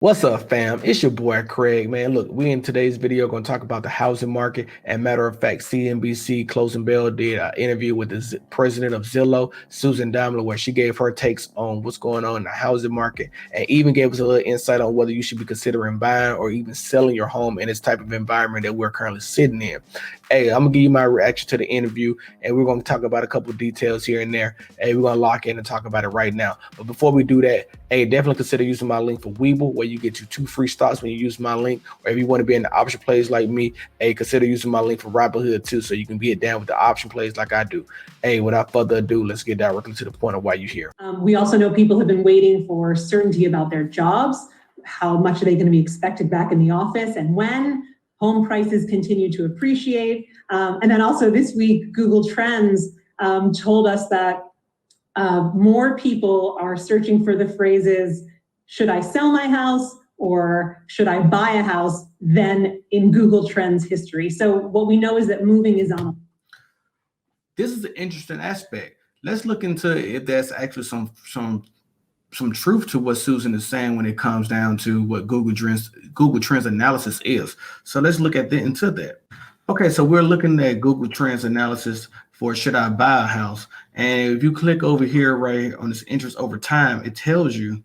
What's up, fam? It's your boy Craig, man. Look, we in today's video going to talk about the housing market. And matter of fact, CNBC Closing Bell did an interview with the president of Zillow, Susan Daimler, where she gave her takes on what's going on in the housing market and even gave us a little insight on whether you should be considering buying or even selling your home in this type of environment that we're currently sitting in. Hey, I'm gonna give you my reaction to the interview, and we're gonna talk about a couple of details here and there. Hey, we're gonna lock in and talk about it right now. But before we do that, hey, definitely consider using my link for Webull, where you get you 2 free stocks when you use my link. Or if you want to be in the option plays like me, hey, consider using my link for Robinhood too, so you can get down with the option plays like I do. Hey, without further ado, let's get directly to the point of why you're here. We also know people have been waiting for certainty about their jobs. How much are they going to be expected back in the office, and when? Home prices continue to appreciate. And then also this week, Google Trends told us that more people are searching for the phrases, should I sell my house or should I buy a house, than in Google Trends history. So what we know is that moving is on. This is an interesting aspect. Let's look into if there's actually some truth to what Susan is saying when it comes down to what Google Trends analysis is. So let's look into that. Okay, so we're looking at Google Trends analysis for should I buy a house. And if you click over here right on this interest over time, it tells you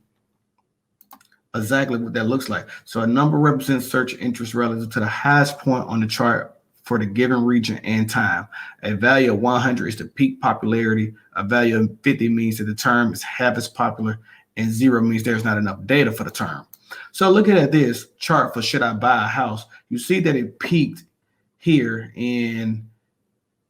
exactly what that looks like. So a number represents search interest relative to the highest point on the chart for the given region and time. A value of 100 is the peak popularity. A value of 50 means that the term is half as popular, and 0 means there's not enough data for the term. So looking at this chart for should I buy a house, you see that it peaked here in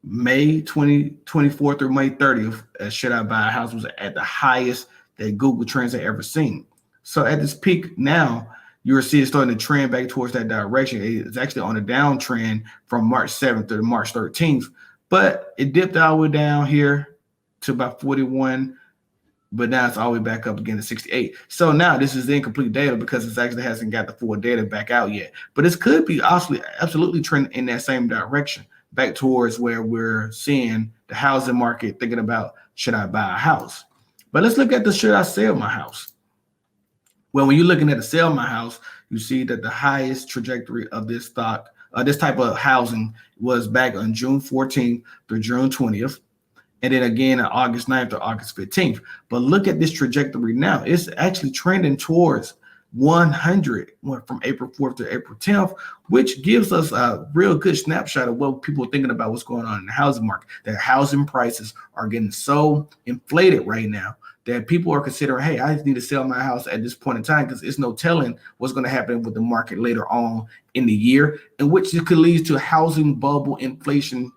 May 2024 through May 30th. Should I buy a house was at the highest that Google Trends had ever seen. So at this peak now, you'll see it starting to trend back towards that direction. It's actually on a downtrend from March 7th to March 13th, but it dipped all the way down here to about 41, but now it's all the way back up again to 68. So now this is the incomplete data because it actually hasn't got the full data back out yet. But this could be absolutely trending in that same direction, back towards where we're seeing the housing market thinking about, should I buy a house? But let's look at the should I sell my house? Well, when you're looking at the sell my house, you see that the highest trajectory of this stock, this type of housing, was back on June 14th through June 20th. And then again on August 9th to August 15th. But look at this trajectory now. It's actually trending towards 100 from April 4th to April 10th, which gives us a real good snapshot of what people are thinking about what's going on in the housing market. That housing prices are getting so inflated right now that people are considering, hey, I just need to sell my house at this point in time because it's no telling what's going to happen with the market later on in the year, in which it could lead to housing bubble inflation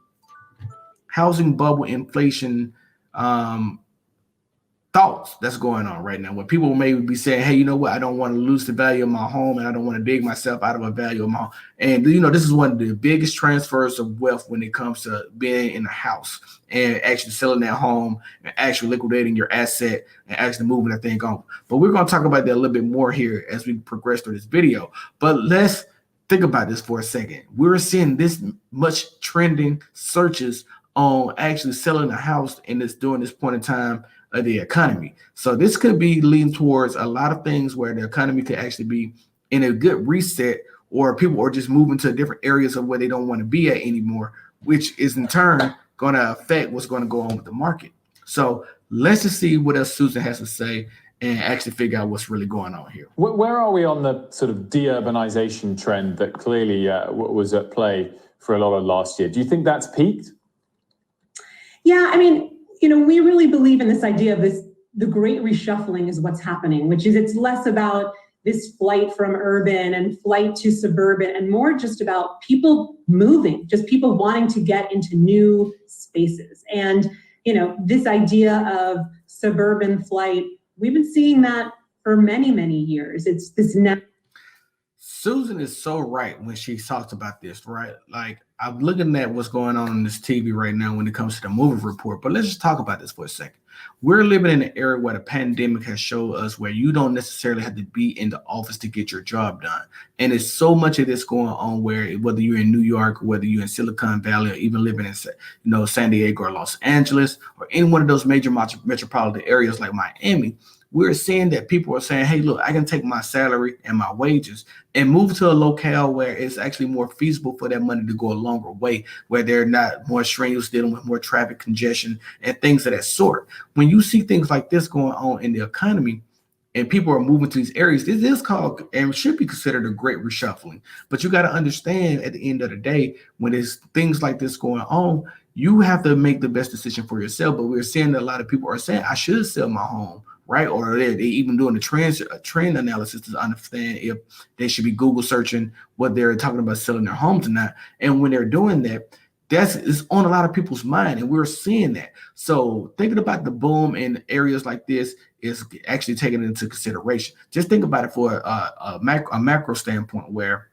thoughts that's going on right now, where people may be saying, hey, you know what, I don't want to lose the value of my home, and I don't want to dig myself out of a value of my home. And this is one of the biggest transfers of wealth when it comes to being in a house and actually selling that home and actually liquidating your asset and actually moving that thing on. But we're going to talk about that a little bit more here as we progress through this video. But let's think about this for a second. We're seeing this much trending searches on actually selling a house during this point in time of the economy. So this could be leading towards a lot of things where the economy could actually be in a good reset, or people are just moving to different areas of where they don't want to be at anymore, which is in turn going to affect what's going to go on with the market. So let's just see what else Susan has to say and actually figure out what's really going on here. Where are we on the sort of deurbanization trend that clearly was at play for a lot of last year? Do you think that's peaked? Yeah, I mean, we really believe in this idea of the great reshuffling is what's happening, which is it's less about this flight from urban and flight to suburban and more just about people moving, just people wanting to get into new spaces. And, this idea of suburban flight, we've been seeing that for many, many years. It's this Susan is so right when she talks about this, right? Like, I'm looking at what's going on this TV right now when it comes to the movie report, but let's just talk about this for a second. We're living in an era where the pandemic has showed us where you don't necessarily have to be in the office to get your job done. And there's so much of this going on where whether you're in New York, whether you're in Silicon Valley, or even living in San Diego or Los Angeles, or any one of those major metropolitan areas like Miami, we're seeing that people are saying, hey, look, I can take my salary and my wages and move to a locale where it's actually more feasible for that money to go a longer way, where they're not more strenuous, dealing with more traffic congestion and things of that sort. When you see things like this going on in the economy, and people are moving to these areas, this is called and should be considered a great reshuffling. But you got to understand, at the end of the day, when there's things like this going on, you have to make the best decision for yourself. But we're seeing that a lot of people are saying, I should sell my home, right? Or they're even doing the trend analysis to understand if they should be Google searching what they're talking about selling their homes or not. And when they're doing that, it's on a lot of people's mind, and we're seeing that. So thinking about the boom in areas like this is actually taken into consideration. Just think about it for a macro standpoint, where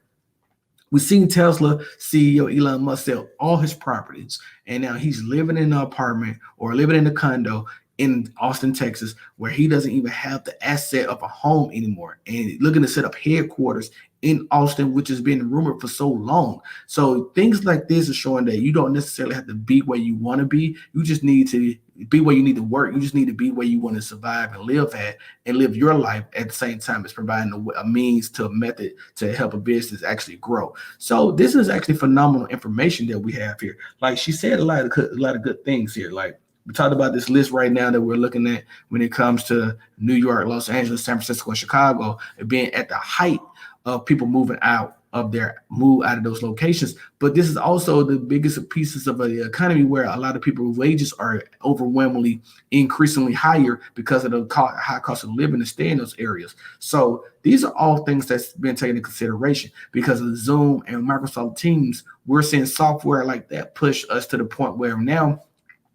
we've seen Tesla CEO Elon Musk sell all his properties, and now he's living in an apartment or living in a condo in Austin, Texas, where he doesn't even have the asset of a home anymore, and looking to set up headquarters in Austin, which has been rumored for so long. So things like this are showing that you don't necessarily have to be where you want to be. You just need to be where you need to work. You just need to be where you want to survive and live at, and live your life at the same time as providing a means to a method to help a business actually grow. So this is actually phenomenal information that we have here. Like she said, a lot of good things here. Like, we talked about this list right now that we're looking at when it comes to New York, Los Angeles, San Francisco, and Chicago, being at the height of people moving out of those locations. But this is also the biggest pieces of the economy where a lot of people's wages are overwhelmingly increasingly higher because of the high cost of living to stay in those areas. So these are all things that's been taken into consideration. Because of Zoom and Microsoft Teams, we're seeing software like that push us to the point where now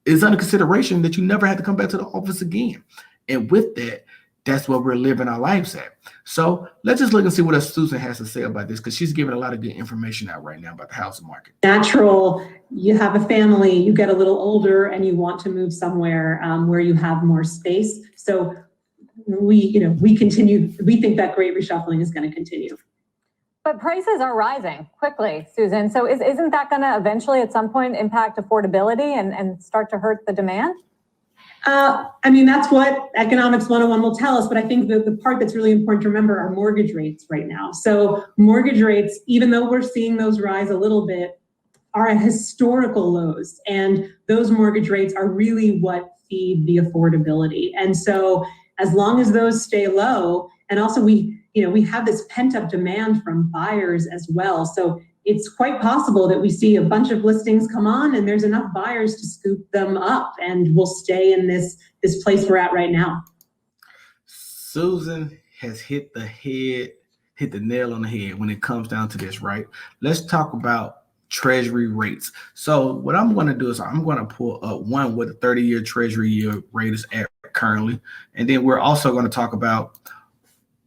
it's under consideration that you never have to come back to the office again. And with that, that's what we're living our lives at. So let's just look and see what else Susan has to say about this, because she's giving a lot of good information out right now about the housing market. Natural, you have a family, you get a little older, and you want to move somewhere where you have more space. So we think that great reshuffling is going to continue. But prices are rising quickly, Susan. So isn't that going to eventually at some point impact affordability and start to hurt the demand? That's what Economics 101 will tell us. But I think the part that's really important to remember are mortgage rates right now. So mortgage rates, even though we're seeing those rise a little bit, are at historical lows. And those mortgage rates are really what feed the affordability. And so as long as those stay low, and also we have this pent up demand from buyers as well. So it's quite possible that we see a bunch of listings come on and there's enough buyers to scoop them up, and we'll stay in this place we're at right now. Susan has hit the nail on the head when it comes down to this, right? Let's talk about Treasury rates. So what I'm going to do is I'm going to pull up one what the 30-year Treasury yield rate is at currently. And then we're also going to talk about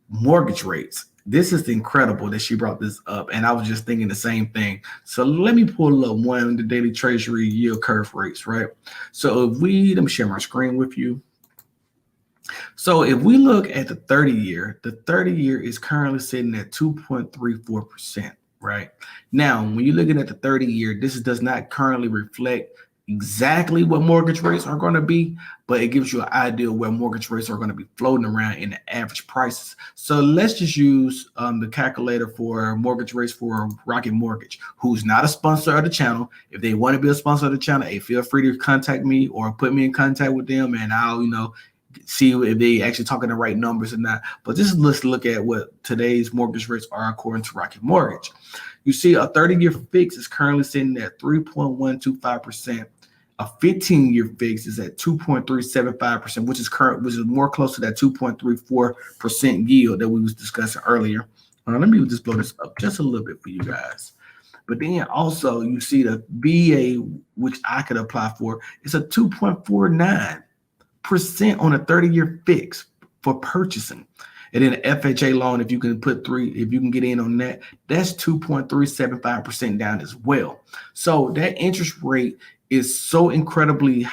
mortgage rates. This is incredible that she brought this up, and I was just thinking the same thing. So let me pull up one of the daily Treasury yield curve rates, right? So let me share my screen with you. So if we look at the 30-year, the 30-year is currently sitting at 2.34%, right? Now, when you're looking at the 30-year, this does not currently reflect exactly what mortgage rates are going to be, but it gives you an idea where mortgage rates are going to be floating around in the average prices. So let's just use the calculator for mortgage rates for Rocket Mortgage, who's not a sponsor of the channel. If they want to be a sponsor of the channel, hey, feel free to contact me or put me in contact with them, and I'll see if they actually talking the right numbers or not. But let's look at what today's mortgage rates are according to Rocket Mortgage. You see a 30-year fix is currently sitting at 3.125%. A 15-year fix is at 2.375%, which is more close to that 2.34% yield that we was discussing earlier. Let me just blow this up just a little bit for you guys. But then also you see the VA, which I could apply for, it's a 2.49% on a 30-year fix for purchasing. And then an FHA loan, if you can get in on that, that's 2.375% down as well. So that interest rate is so incredibly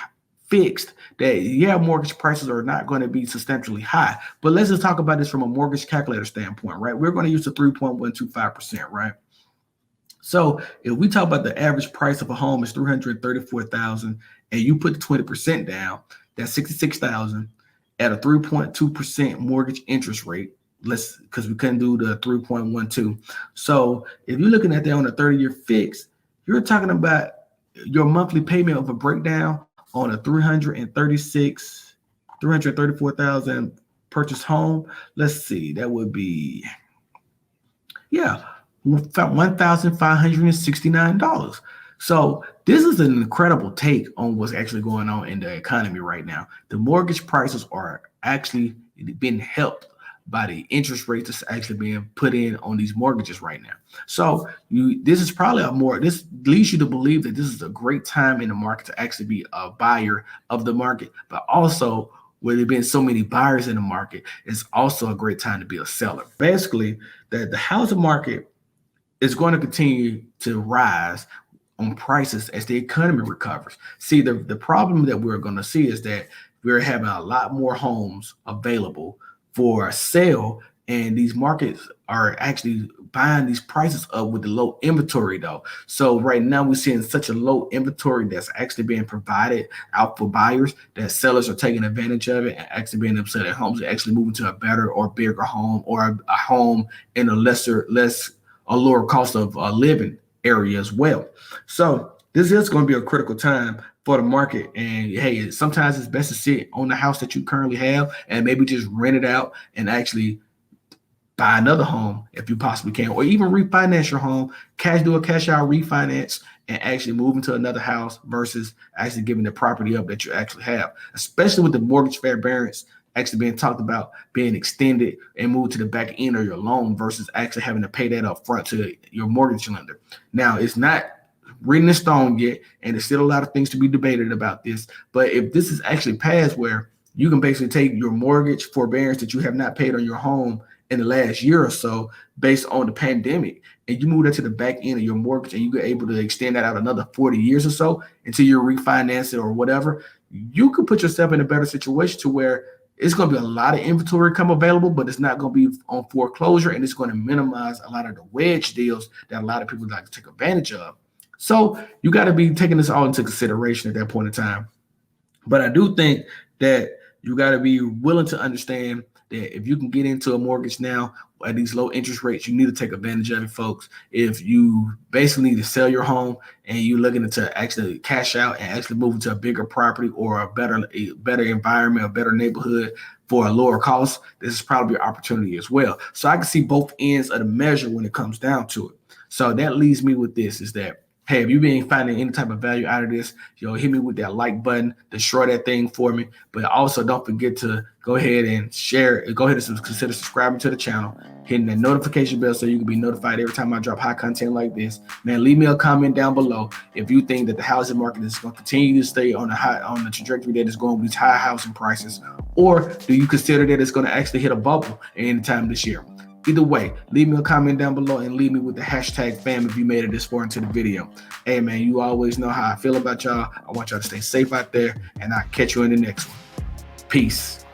fixed that, yeah, mortgage prices are not going to be substantially high. But let's just talk about this from a mortgage calculator standpoint, right? We're going to use the 3.125%, right? So if we talk about the average price of a home is $334,000, and you put the 20% down, that's $66,000. at a 3.2% mortgage interest rate. Because we couldn't do the 3.12. So if you're looking at that on a 30-year fix, you're talking about your monthly payment of a breakdown on a 334,000 purchase home. Let's see, that would be, $1,569. So this is an incredible take on what's actually going on in the economy right now. The mortgage prices are actually being helped by the interest rates that's actually being put in on these mortgages right now. So this is probably this leads you to believe that this is a great time in the market to actually be a buyer of the market, but also where there have been so many buyers in the market, it's also a great time to be a seller. Basically, that the housing market is going to continue to rise on prices as the economy recovers. See, the problem that we're going to see is that we're having a lot more homes available for sale, and these markets are actually buying these prices up with the low inventory though. So right now we're seeing such a low inventory that's actually being provided out for buyers that sellers are taking advantage of it and actually being able to sell their homes and actually moving to a better or bigger home or a home in a lower cost of living area as well. So this is going to be a critical time for the market. And hey, sometimes it's best to sit on the house that you currently have and maybe just rent it out and actually buy another home if you possibly can, or even refinance your home, do a cash out refinance and actually move into another house versus actually giving the property up that you actually have, especially with the mortgage forbearance actually being talked about being extended and moved to the back end of your loan versus actually having to pay that up front to your mortgage lender. Now, it's not written in stone yet, and there's still a lot of things to be debated about this. But if this is actually passed where you can basically take your mortgage forbearance that you have not paid on your home in the last year or so based on the pandemic, and you move that to the back end of your mortgage and you get able to extend that out another 40 years or so until you refinance it or whatever, you could put yourself in a better situation to where it's going to be a lot of inventory come available, but it's not going to be on foreclosure, and it's going to minimize a lot of the wedge deals that a lot of people like to take advantage of. So you got to be taking this all into consideration at that point in time. But I do think that you got to be willing to understand that if you can get into a mortgage now at these low interest rates, you need to take advantage of it, folks. If you basically need to sell your home and you're looking to actually cash out and actually move into a bigger property or a better environment, a better neighborhood for a lower cost, this is probably an opportunity as well. So I can see both ends of the measure when it comes down to it. So that leaves me with this is that, hey, if you've been finding any type of value out of this, hit me with that like button, destroy that thing for me. But also don't forget to go ahead and share. Go ahead and consider subscribing to the channel, hitting that notification bell so you can be notified every time I drop high content like this. Man, leave me a comment down below if you think that the housing market is going to continue to stay on the trajectory that is going with these high housing prices, or do you consider that it's going to actually hit a bubble anytime this year? Either way, leave me a comment down below and leave me with the hashtag fam if you made it this far into the video. Hey, man, you always know how I feel about y'all. I want y'all to stay safe out there, and I'll catch you in the next one. Peace.